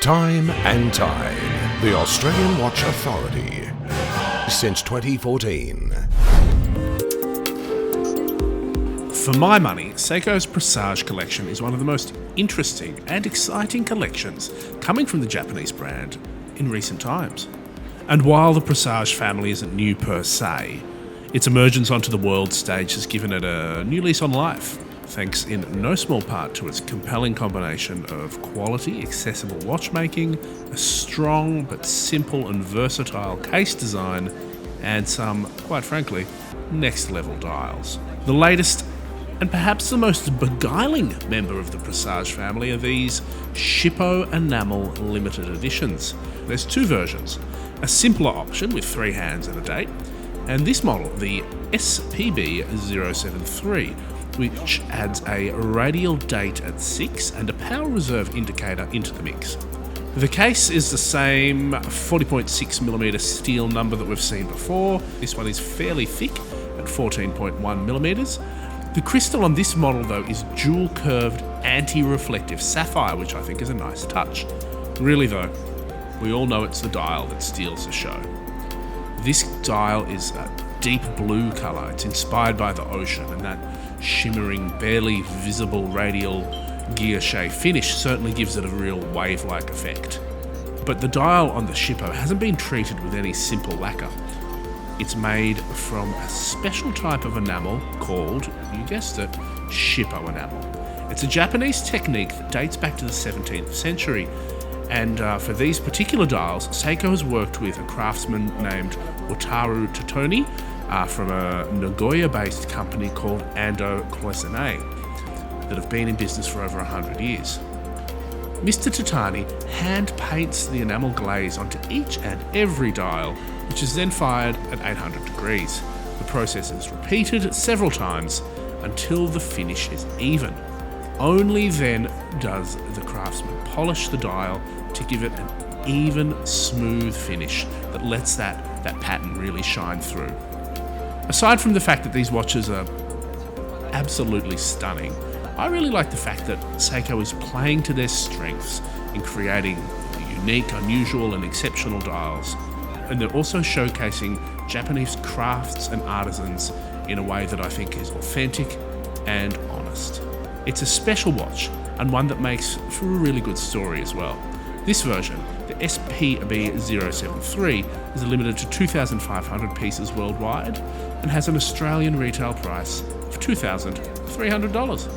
Time+Tide, the Australian Watch Authority, since 2014. For my money, Seiko's Presage collection is one of the most interesting and exciting collections coming from the Japanese brand in recent times. And while the Presage family isn't new per se, its emergence onto the world stage has given it a new lease on life, thanks in no small part to its compelling combination of quality, accessible watchmaking, a strong but simple and versatile case design, and some, quite frankly, next-level dials. The latest and perhaps the most beguiling member of the Presage family are these Shippo Enamel limited editions. There's two versions, a simpler option with 3 hands and a date, and this model, the SPB073, which adds a radial date at 6 and a power reserve indicator into the mix. The case is the same 40.6mm steel number that we've seen before. This one is fairly thick at 14.1mm. The crystal on this model, though, is dual curved anti-reflective sapphire, which I think is a nice touch. Really, though, we all know it's the dial that steals the show. This dial is a deep blue colour. It's inspired by the ocean, and that shimmering, barely visible radial guilloché finish certainly gives it a real wave-like effect. But the dial on the Shippo hasn't been treated with any simple lacquer. It's made from a special type of enamel called, you guessed it, Shippo enamel. It's a Japanese technique that dates back to the 17th century, and for these particular dials, Seiko has worked with a craftsman named Wataru Totani from a Nagoya-based company called Ando Cloisonné that have been in business for over 100 years. Mr. Totani hand paints the enamel glaze onto each and every dial, which is then fired at 800 degrees. The process is repeated several times until the finish is even. Only then does the craftsman polish the dial to give it an even, smooth finish that lets that pattern really shine through. Aside from the fact that these watches are absolutely stunning, I really like the fact that Seiko is playing to their strengths in creating unique, unusual and exceptional dials, and they're also showcasing Japanese crafts and artisans in a way that I think is authentic and honest. It's a special watch, and one that makes for a really good story as well. This version, the SPB073, is limited to 2,500 pieces worldwide and has an Australian retail price of $2,300.